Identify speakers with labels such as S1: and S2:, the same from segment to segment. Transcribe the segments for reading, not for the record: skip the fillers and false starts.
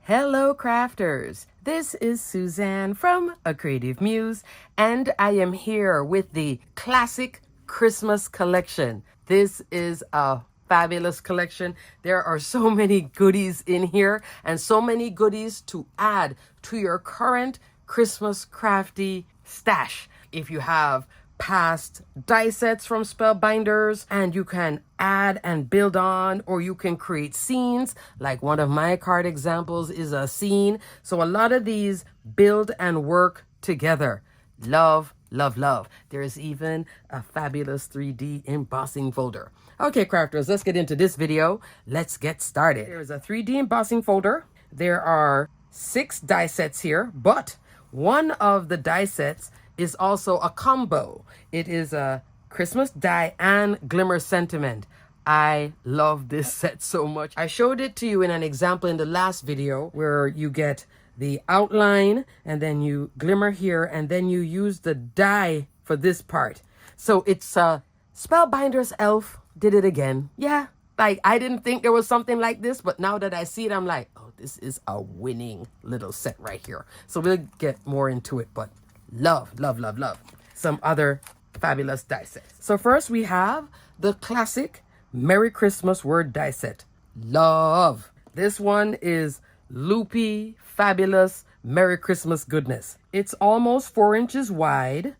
S1: Hello crafters, this is Suzanne from A Creative Muse and I am here with the classic Christmas collection. This is a fabulous collection. There are so many goodies in here and so many goodies to add to your current Christmas crafty stash. If you have past die sets from Spellbinders and you can add and build on, or you can create scenes, like one of my card examples is a scene. So a lot of these build and work together. Love, love, love. There's even a fabulous 3D embossing folder. Okay, crafters, let's get into this video. Let's get started. There's a 3D embossing folder. There are 6 die sets here, but one of the die sets is also a combo. It is a Christmas die and Glimmer Sentiment. I love this set so much. I showed it to you in an example in the last video where you get the outline and then you glimmer here and then you use the die for this part. So it's Spellbinders elf did it again. Yeah, like I didn't think there was something like this, but now that I see it, I'm like, oh, this is a winning little set right here. So we'll get more into it, but love, love, love, love. Some other fabulous die sets. So first we have the classic Merry Christmas word die set. Love. This one is loopy, fabulous, Merry Christmas goodness. It's almost 4 inches wide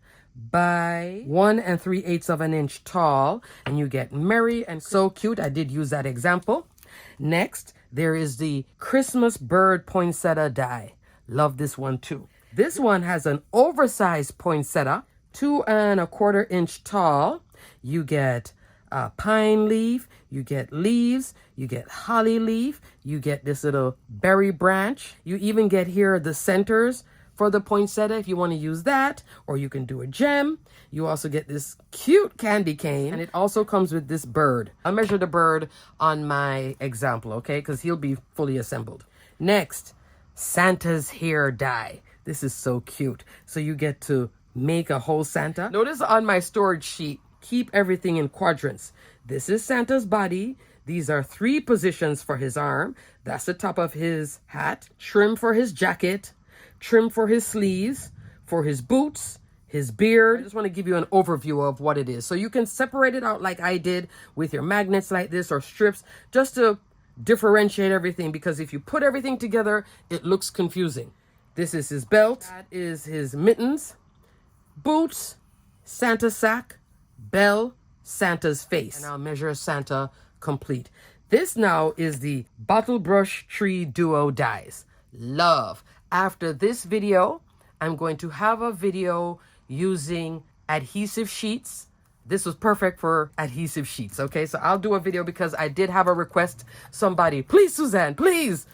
S1: by 1 3/8 of an inch tall. And you get merry and so cute. I did use that example. Next, there is the Christmas bird poinsettia die. Love this one too. This one has an oversized poinsettia, 2 1/4 inch tall. You get a pine leaf, you get leaves, you get holly leaf, you get this little berry branch. You even get here the centers for the poinsettia if you want to use that, or you can do a gem. You also get this cute candy cane, and it also comes with this bird. I'll measure the bird on my example, okay, because he'll be fully assembled. Next, Santa's hair die. This is so cute. So you get to make a whole Santa. Notice on my storage sheet, keep everything in quadrants. This is Santa's body. These are 3 positions for his arm. That's the top of his hat. Trim for his jacket. Trim for his sleeves. For his boots. His beard. I just want to give you an overview of what it is. So you can separate it out like I did with your magnets like this or strips, just to differentiate everything, because if you put everything together, it looks confusing. This is his belt. That is his mittens, boots, Santa sack, bell, Santa's face. And I'll measure Santa complete. This now is the Bottle Brush Tree Duo dies. Love. After this video, I'm going to have a video using adhesive sheets. This was perfect for adhesive sheets, okay? So I'll do a video because I did have a request. Somebody, please, Suzanne, please,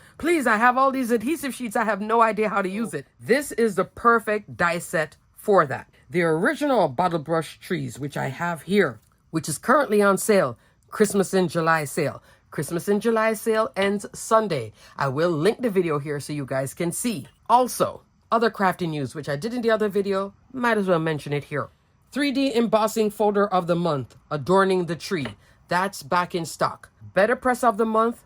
S1: I have all these adhesive sheets. I have no idea how to use it. This is the perfect die set for that. The original Bottle Brush Trees, which I have here, which is currently on sale, Christmas in July sale. Christmas in July sale ends Sunday. I will link the video here so you guys can see. Also, other crafting news, which I did in the other video, might as well mention it here. 3D embossing folder of the month, adorning the tree. That's back in stock. Better press of the month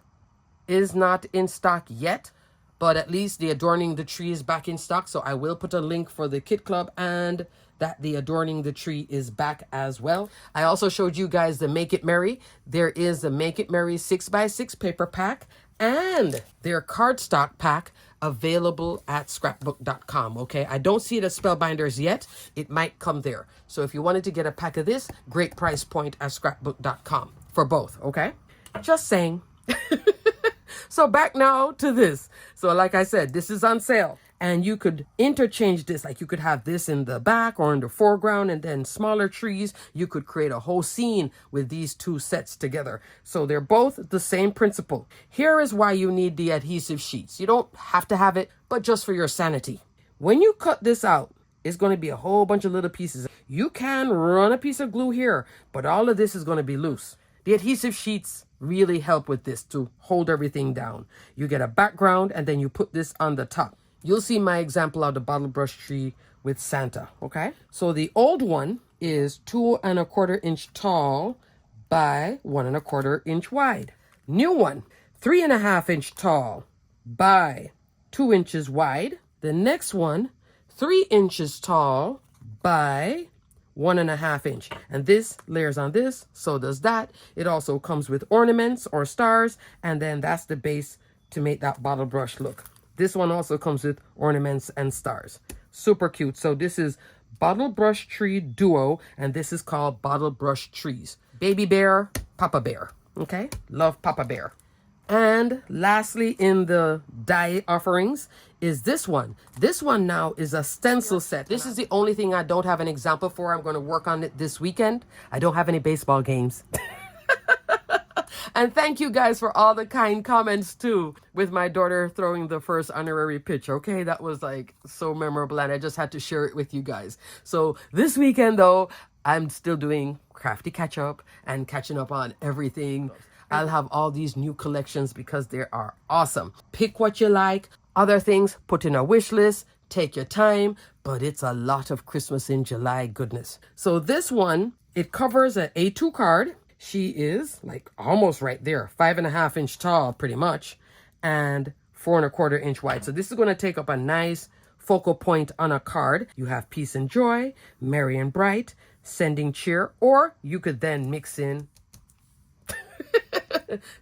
S1: is not in stock yet, but at least the adorning the tree is back in stock. So I will put a link for the kit club and that the adorning the tree is back as well. I also showed you guys the Make It Merry. There is the Make It Merry 6x6 paper pack and their cardstock pack available at scrapbook.com. Okay, I don't see it at Spellbinders yet. It might come there. So if you wanted to get a pack of this, great price point at scrapbook.com for both. Okay, just saying. So back now to this. So like I said, this is on sale and you could interchange this. Like you could have this in the back or in the foreground, and then smaller trees. You could create a whole scene with these 2 sets together. So they're both the same principle. Here is why you need the adhesive sheets. You don't have to have it, but just for your sanity. When you cut this out, it's going to be a whole bunch of little pieces. You can run a piece of glue here, but all of this is going to be loose. The adhesive sheets really help with this to hold everything down. You get a background and then you put this on the top. You'll see my example of the bottle brush tree with Santa, okay? So the old one is 2 1/4 inch tall by 1 1/4 inch wide. New one, 3 1/2 inch tall by 2 inches wide. The next one, 3 inches tall by 1.5 inch. And this layers on this, so does that. It also comes with ornaments or stars, and then that's the base to make that bottle brush look. This one also comes with ornaments and stars. Super cute. So this is Bottle Brush Tree Duo, and this is called Bottle Brush Trees. Baby bear, Papa Bear. Okay? Love Papa Bear. And lastly, in the die offerings is this one. This one now is a stencil set. This is the only thing I don't have an example for. I'm going to work on it this weekend. I don't have any baseball games. And thank you guys for all the kind comments too, with my daughter throwing the first honorary pitch. Okay, that was like so memorable, and I just had to share it with you guys. So this weekend though, I'm still doing crafty catch up and catching up on everything. I'll have all these new collections because they are awesome. Pick what you like. Other things, put in a wish list. Take your time, but it's a lot of Christmas in July goodness. So this one, it covers an A2 card. She is like almost right there, 5.5 inch tall, pretty much, and 4.25 inch wide. So this is going to take up a nice focal point on a card. You have peace and joy, merry and bright, sending cheer, or you could then mix in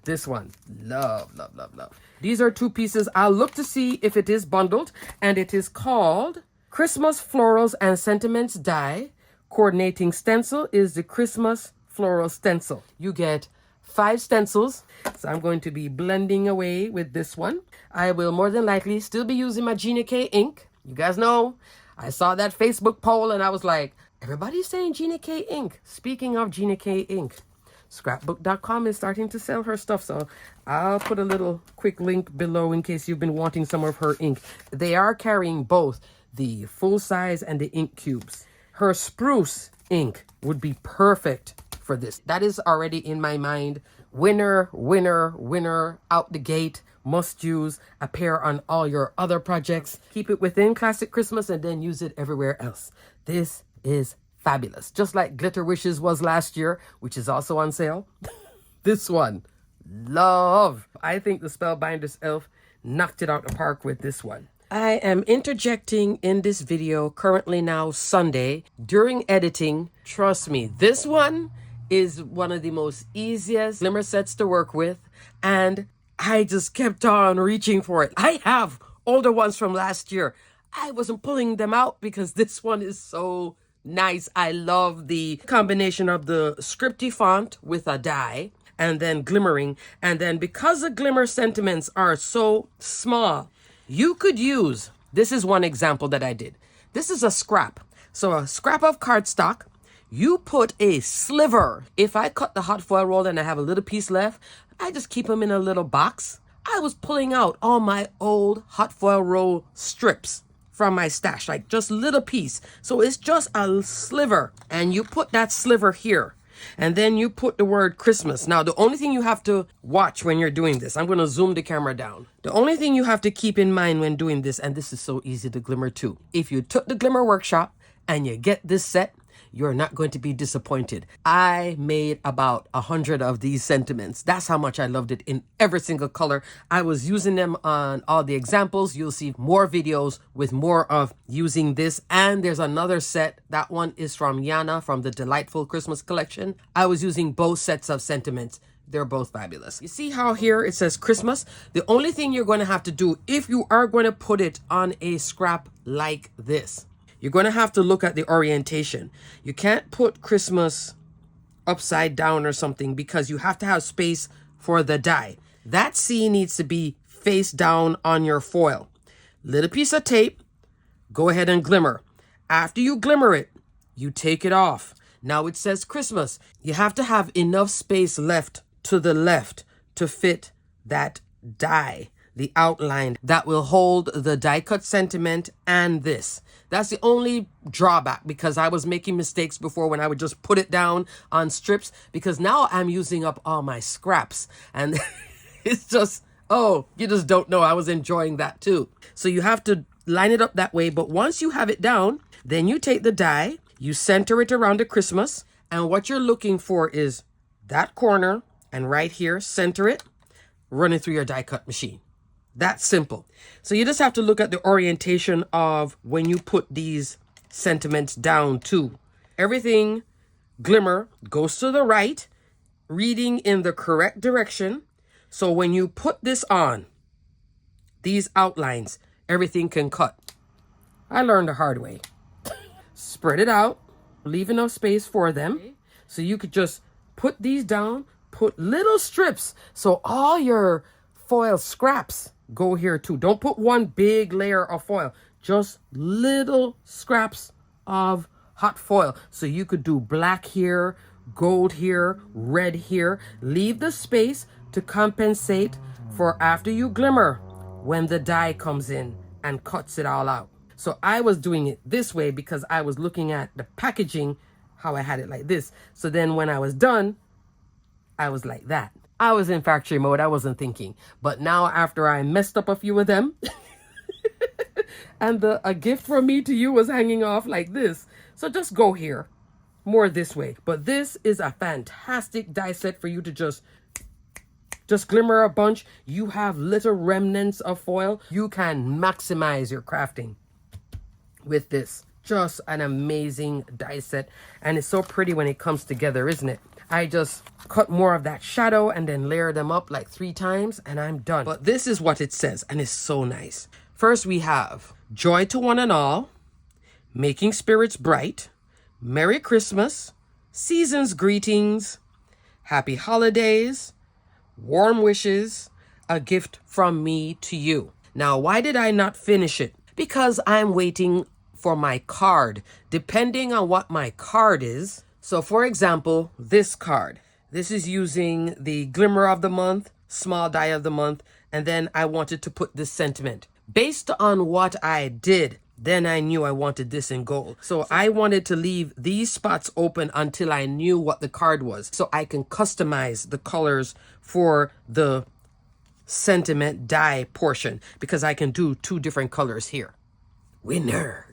S1: this one. Love, love, love, love. These are 2 pieces. I'll look to see if it is bundled, and it is called Christmas Florals and Sentiments Die. Coordinating stencil is the Christmas Floral Stencil. You get 5 stencils. So I'm going to be blending away with this one. I will more than likely still be using my Gina K ink. You guys know, I saw that Facebook poll and I was like, everybody's saying Gina K ink. Speaking of Gina K ink, scrapbook.com is starting to sell her stuff. So I'll put a little quick link below in case you've been wanting some of her ink. They are carrying both the full size and the ink cubes. Her spruce ink would be perfect for this. That is already in my mind. Winner, winner, winner, out the gate, must use, appear on all your other projects. Keep it within Classic Christmas and then use it everywhere else. This is fabulous. Just like Glitter Wishes was last year, which is also on sale. This one, love. I think the Spellbinders elf knocked it out the park with this one. I am interjecting in this video currently now Sunday during editing. Trust me, this one is one of the most easiest glimmer sets to work with, and I just kept on reaching for it. I have older ones from last year. I wasn't pulling them out because this one is so nice. I love the combination of the scripty font with a die and then glimmering, and then because the glimmer sentiments are so small, you could use, this is one example that I did. This is a scrap. So a scrap of cardstock. You put a sliver. If I cut the hot foil roll and I have a little piece left, I just keep them in a little box. I was pulling out all my old hot foil roll strips from my stash, like just little piece. So it's just a sliver, and you put that sliver here. And then you put the word Christmas. Now, the only thing you have to watch when you're doing this, I'm going to zoom the camera down. The only thing you have to keep in mind when doing this, and this is so easy to glimmer too. If you took the Glimmer Workshop and you get this set, you're not going to be disappointed. I made about 100 of these sentiments. That's how much I loved it in every single color. I was using them on all the examples. You'll see more videos with more of using this. And there's another set. That one is from Yana from the Delightful Christmas Collection. I was using both sets of sentiments. They're both fabulous. You see how here it says Christmas? The only thing you're going to have to do if you are going to put it on a scrap like this, you're going to have to look at the orientation. You can't put Christmas upside down or something because you have to have space for the die. That C needs to be face down on your foil. Little piece of tape, go ahead and glimmer. After you glimmer it, you take it off. Now it says Christmas. You have to have enough space left to the left to fit that die, the outline that will hold the die cut sentiment and this. That's the only drawback, because I was making mistakes before when I would just put it down on strips, because now I'm using up all my scraps and it's just, oh, you just don't know. I was enjoying that too. So you have to line it up that way. But once you have it down, then you take the die, you center it around the Christmas, and what you're looking for is that corner, and right here, center it, run it through your die cut machine. That simple. So you just have to look at the orientation of when you put these sentiments down too. Everything glimmer goes to the right, reading in the correct direction. So when you put this on, these outlines, everything can cut. I learned the hard way. Spread it out, leave enough space for them. So you could just put these down, put little strips. So all your foil scraps go here too. Don't put one big layer of foil, just little scraps of hot foil. So you could do black here, gold here, red here. Leave the space to compensate for after you glimmer when the dye comes in and cuts it all out. So I was doing it this way because I was looking at the packaging, how I had it like this. So then when I was done, I was like that. I was in factory mode. I wasn't thinking. But now after I messed up a few of them and a gift from me to you was hanging off like this. So just go here more this way. But this is a fantastic die set for you to just glimmer a bunch. You have little remnants of foil. You can maximize your crafting with this. Just an amazing die set. And it's so pretty when it comes together, isn't it? I just cut more of that shadow and then layer them up like 3 times and I'm done. But this is what it says and it's so nice. First we have joy to one and all, making spirits bright, Merry Christmas, season's greetings, happy holidays, warm wishes, a gift from me to you. Now, why did I not finish it? Because I'm waiting for my card, depending on what my card is. So for example, this card, this is using the glimmer of the month, small die of the month, and then I wanted to put this sentiment. Based on what I did, then I knew I wanted this in gold. So I wanted to leave these spots open until I knew what the card was. So I can customize the colors for the sentiment die portion because I can do 2 different colors here. Winner.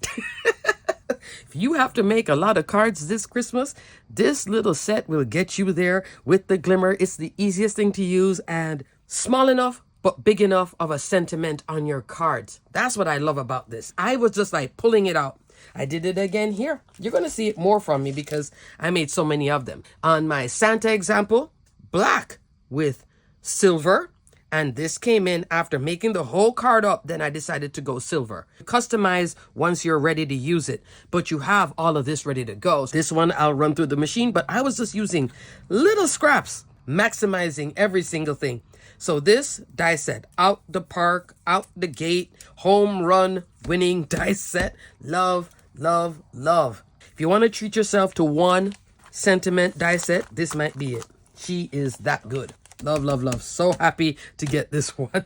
S1: If you have to make a lot of cards this Christmas, this little set will get you there with the glimmer. It's the easiest thing to use and small enough but big enough of a sentiment on your cards. That's what I love about this. I was just like pulling it out. I did it again here. You're going to see it more from me because I made so many of them. On my Santa example, black with silver. And this came in after making the whole card up. Then I decided to go silver. Customize once you're ready to use it. But you have all of this ready to go. This one I'll run through the machine. But I was just using little scraps, maximizing every single thing. So this die set, out the park, out the gate, home run, winning die set. Love, love, love. If you want to treat yourself to one sentiment die set, this might be it. She is that good. Love, love, love. So happy to get this one.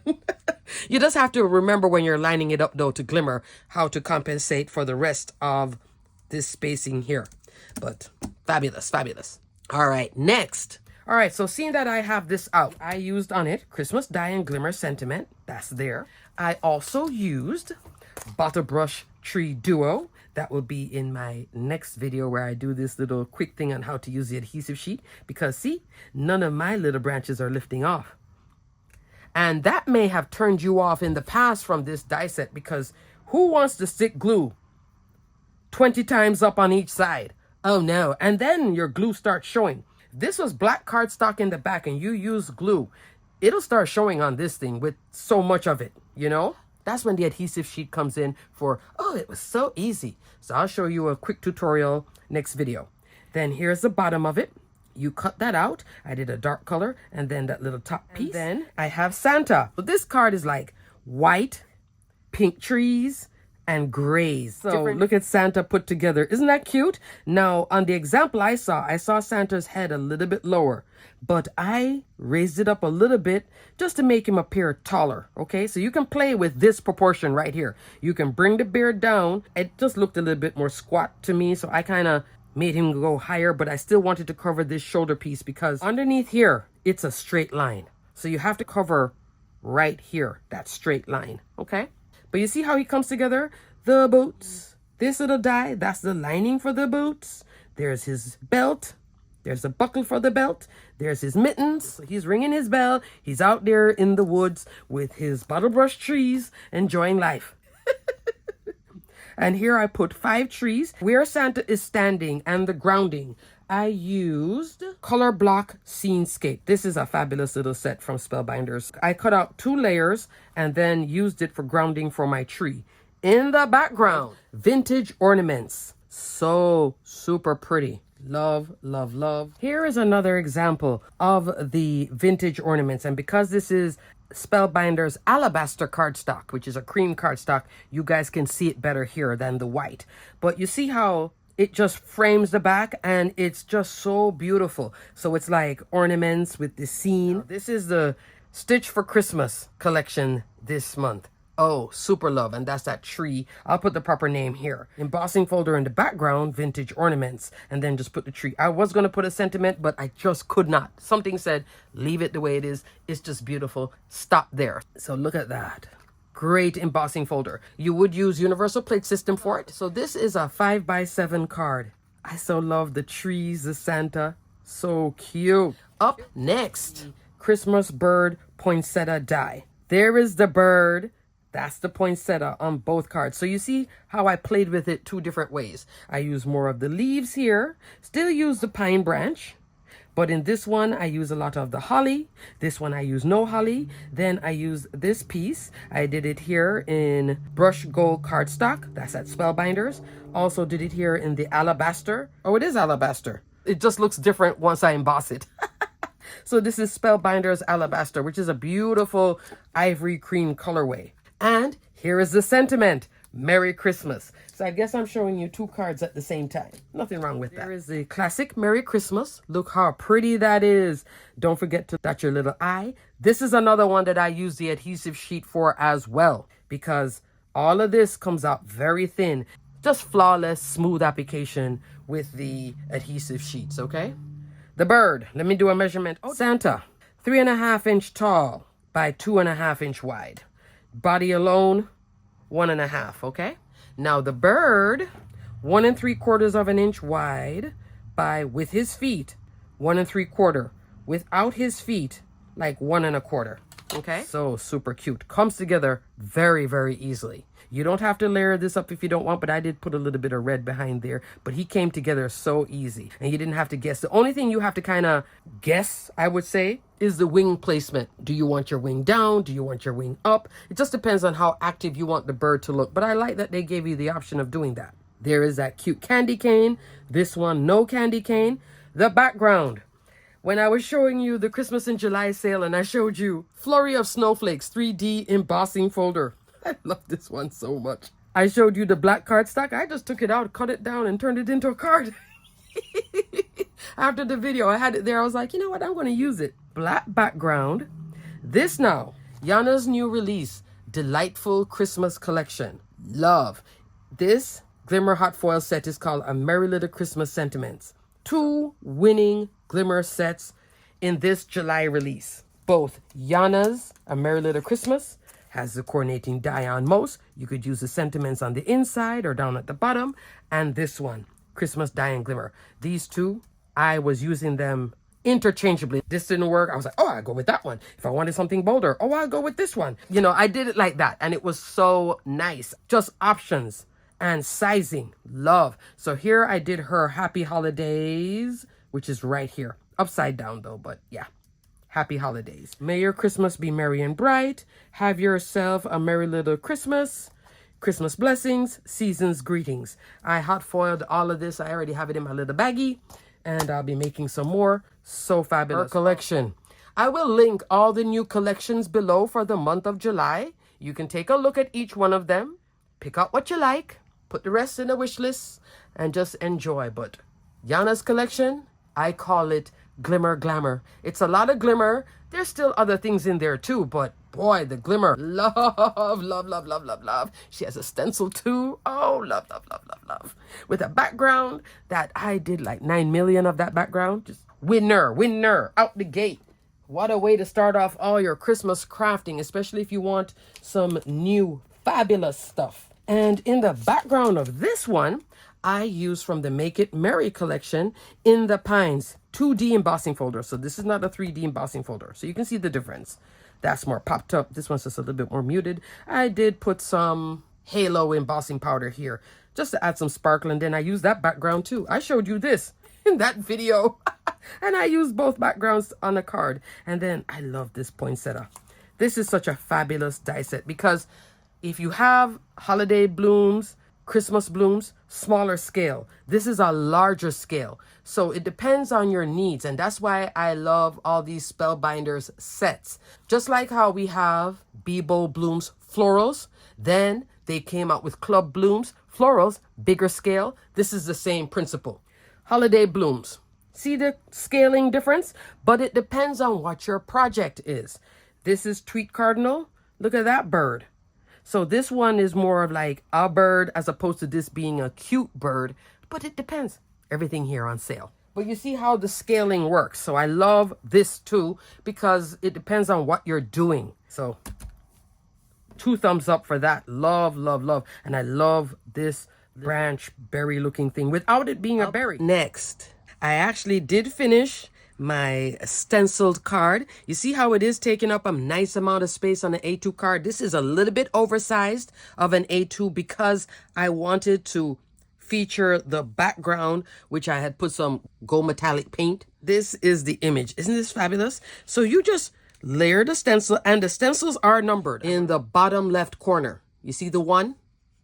S1: You just have to remember when you're lining it up, though, to glimmer, how to compensate for the rest of this spacing here. But fabulous, fabulous. All right, next. All right, so seeing that I have this out, I used on it Christmas Die and Glimmer Sentiment. That's there. I also used Bottle Brush Tree Duo. That will be in my next video where I do this little quick thing on how to use the adhesive sheet. Because see, none of my little branches are lifting off. And that may have turned you off in the past from this die set because who wants to stick glue 20 times up on each side? Oh no, and then your glue starts showing. This was black cardstock in the back and you use glue. It'll start showing on this thing with so much of it, you know? That's when the adhesive sheet comes in for, oh, it was so easy. So I'll show you a quick tutorial next video. Then here's the bottom of it. You cut that out. I did a dark color and then that little top piece. And then I have Santa. But this card is like white, pink trees, and grays. So look at Santa put together. Isn't that cute? Now, on the example I saw Santa's head a little bit lower, but I raised it up a little bit just to make him appear taller. Okay, so you can play with this proportion right here. You can bring the beard down. It just looked a little bit more squat to me, so I kind of made him go higher, but I still wanted to cover this shoulder piece because underneath here, it's a straight line. So you have to cover right here, that straight line, okay? But you see how he comes together? The boots. This little die, that's the lining for the boots. There's his belt. There's a buckle for the belt. There's his mittens. He's ringing his bell. He's out there in the woods with his bottle brush trees, enjoying life. And here I put 5 trees where Santa is standing and the grounding. I used Color Block Scenescape. This is a fabulous little set from Spellbinders. I cut out 2 layers and then used it for grounding for my tree. In the background, vintage ornaments. So super pretty. Love, love, love. Here is another example of the vintage ornaments. And because this is Spellbinders alabaster cardstock, which is a cream cardstock, you guys can see it better here than the white. But you see how it just frames the back and it's just so beautiful. So it's like ornaments with the scene. This is the Stitch for Christmas collection this month. Oh, super love. And that's that tree. I'll put the proper name here. Embossing folder in the background, vintage ornaments, and then just put the tree. I was going to put a sentiment, but I just could not. Something said, leave it the way it is. It's just beautiful. Stop there. So look at that. Great embossing folder. You would use universal plate system for it. So this is a 5x7 card. I so love the trees, the Santa. So cute. Up next, Christmas bird poinsettia die. There is the bird. That's the poinsettia on both cards. So you see how I played with it 2 different ways. I use more of the leaves here. Still use the pine branch. But in this one, I use a lot of the holly. This one, I use no holly. Then I use this piece. I did it here in brush gold cardstock. That's at Spellbinders. Also did it here in the alabaster. Oh, it is alabaster. It just looks different once I emboss it. So this is Spellbinders alabaster, which is a beautiful ivory cream colorway. And here is the sentiment. Merry Christmas. So I guess I'm showing you 2 cards at the same time. Nothing wrong with that. There is the classic Merry Christmas. Look how pretty that is. Don't forget to dot your little I. This is another one that I use the adhesive sheet for as well, because all of this comes out very thin. Just flawless, smooth application with the adhesive sheets, okay? The bird. Let me do a measurement. Oh, Santa. 3.5 inch tall by 2.5 inch wide. Body alone, 1.5, okay? Now the bird, 1 3/4 inch wide by, with his feet, 1 3/4. Without his feet, like 1 1/4, okay? So super cute. Comes together very, very easily. You don't have to layer this up if you don't want, but I did put a little bit of red behind there. But he came together so easy, and you didn't have to guess. The only thing you have to kind of guess, I would say, is the wing placement. Do you want your wing down? Do you want your wing up? It just depends on how active you want the bird to look. But I like that they gave you the option of doing that. There is that cute candy cane. This one, no candy cane. The background. When I was showing you the Christmas in July sale and I showed you Flurry of Snowflakes 3D embossing folder. I love this one so much. I showed you the black cardstock. I just took it out, cut it down, and turned it into a card. After the video, I had it there. I was like, you know what? I'm going to use it. Black background. This now, Yana's new release, Delightful Christmas Collection. Love. This Glimmer Hot Foil set is called A Merry Little Christmas Sentiments. 2 winning Glimmer sets in this July release. Both Yana's A Merry Little Christmas has the coordinating die on most. You could use the sentiments on the inside or down at the bottom. And this one, Christmas Die and Glimmer. These 2, I was using them interchangeably. This didn't work. I was like, oh, I'll go with that one. If I wanted something bolder, oh, I'll go with this one. You know, I did it like that. And it was so nice. Just options and sizing. Love. So here I did her Happy Holidays, which is right here. Upside down though, but yeah. Happy holidays. May your Christmas be merry and bright. Have yourself a merry little Christmas. Christmas blessings, season's greetings. I hot foiled all of this. I already have it in my little baggie, and I'll be making some more. So fabulous. Her collection. I will link all the new collections below for the month of July. You can take a look at each one of them, pick out what you like, put the rest in a wish list, and just enjoy. But Yana's collection, I call it Glimmer Glamour. It's a lot of glimmer. There's still other things in there too, but boy, the glimmer. Love, love, love, love, love, love. She has a stencil too. Oh, love, love, love, love, love. With a background that I did like 9 million of that background. Just winner, out the gate. What a way to start off all your Christmas crafting, especially if you want some new fabulous stuff. And in the background of this one, I use from the Make It Merry collection in the Pines 2D embossing folder. So this is not a 3D embossing folder. So you can see the difference. That's more popped up. This one's just a little bit more muted. I did put some halo embossing powder here just to add some sparkle. And then I used that background too. I showed you this in that video. And I used both backgrounds on a card. And then I love this poinsettia. This is such a fabulous die set because if you have holiday blooms, Christmas blooms, smaller scale. This is a larger scale. So it depends on your needs. And that's why I love all these Spellbinders sets. Just like how we have Bebo Blooms florals. Then they came out with Club Blooms florals, bigger scale. This is the same principle. Holiday blooms. See the scaling difference? But it depends on what your project is. This is Tweet Cardinal. Look at that bird. So this one is more of like a bird as opposed to this being a cute bird. But it depends. Everything here on sale. But you see how the scaling works. So I love this too because it depends on what you're doing. So 2 thumbs up for that. Love, love, love. And I love this branch berry looking thing without it being a berry. Next, I actually did finish my stenciled card. You see how it is taking up a nice amount of space on the A2 card. This is a little bit oversized of an A2 because I wanted to feature the background, which I had put some gold metallic paint. This is the image. Isn't this fabulous? So you just layer the stencil, and the stencils are numbered in the bottom left corner. You see the 1?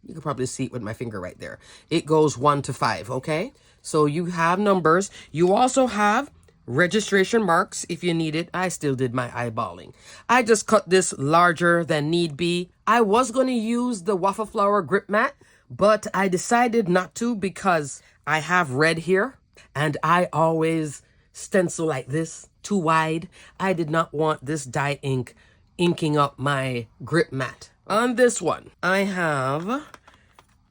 S1: You can probably see it with my finger right there. It goes 1 to 5, okay? So you have numbers. You also have registration marks if you need it. I still did my eyeballing. I just cut this larger than need be. I was going to use the waffle flower grip mat, but I decided not to because I have red here and I always stencil like this, too wide. I did not want this dye ink inking up my grip mat. On this one, I have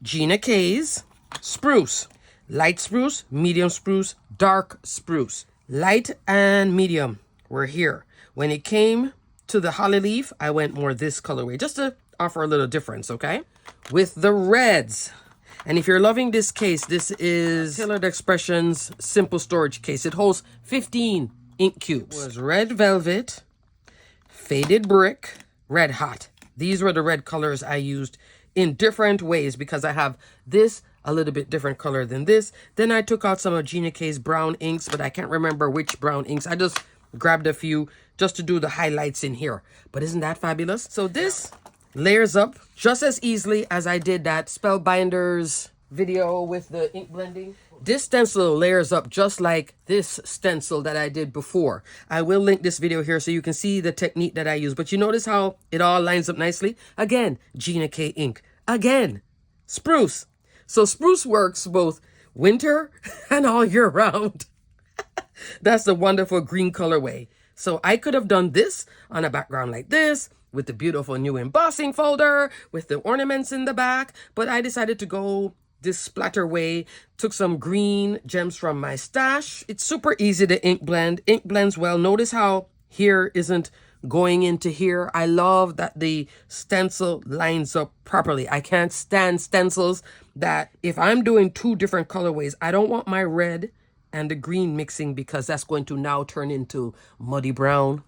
S1: Gina K's spruce, light spruce, medium spruce, dark spruce. Light and medium were here. When it came to the holly leaf, I went more this colorway just to offer a little difference, okay? With the reds. And if you're loving this case, this is Tailored Expressions Simple Storage Case. It holds 15 ink cubes. It was red velvet, faded brick, red hot. These were the red colors I used in different ways because I have this a little bit different color than this. Then I took out some of Gina K's brown inks, but I can't remember which brown inks. I just grabbed a few just to do the highlights in here. But isn't that fabulous? So this layers up just as easily as I did that Spellbinders video with the ink blending. This stencil layers up just like this stencil that I did before. I will link this video here so you can see the technique that I use. But you notice how it all lines up nicely? Again, Gina K ink. Again, spruce. So spruce works both winter and all year round. That's the wonderful green colorway. So I could have done this on a background like this with the beautiful new embossing folder with the ornaments in the back. But I decided to go this splatter way. Took some green gems from my stash. It's super easy to ink blend. Ink blends well. Notice how here isn't going into here. I love that the stencil lines up properly. I can't stand stencils that if I'm doing 2 different colorways, I don't want my red and the green mixing because that's going to now turn into muddy brown.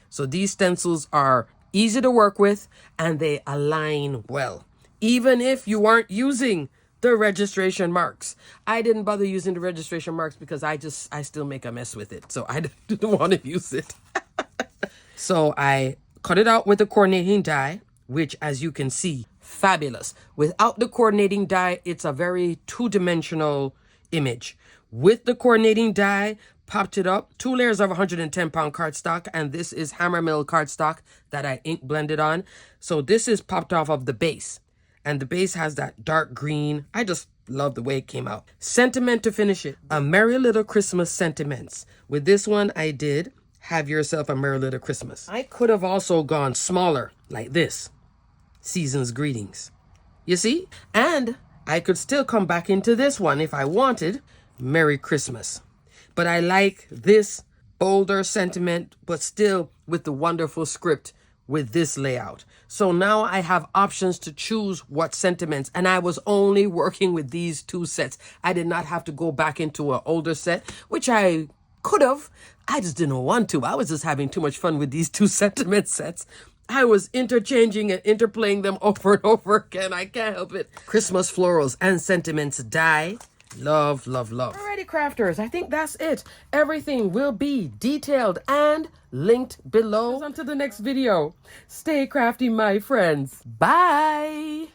S1: So these stencils are easy to work with and they align well. Even if you aren't using the registration marks. I didn't bother using the registration marks because I still make a mess with it. So I didn't want to use it. So I cut it out with the coordinating die, which as you can see, fabulous. Without the coordinating die, it's a very 2-dimensional image. With the coordinating die, popped it up, 2 layers of 110-pound cardstock, and this is Hammermill cardstock that I ink blended on. So this is popped off of the base, and the base has that dark green. I just love the way it came out. Sentiment to finish it, a Merry Little Christmas sentiments. With this one, I did Have Yourself a Merry Little Christmas. I could have also gone smaller like this, Season's Greetings. You see? And I could still come back into this one if I wanted, Merry Christmas. But I like this bolder sentiment, but still with the wonderful script with this layout. So now I have options to choose what sentiments, and I was only working with these 2 sets. I did not have to go back into an older set, which I could have. I just didn't want to. I was just having too much fun with these 2 sentiment sets. I was interchanging and interplaying them over and over again. I can't help it. Christmas florals and sentiments die. Love, love, love. Alrighty, crafters, I think that's it. Everything will be detailed and linked below. Until the next video, stay crafty, my friends. Bye.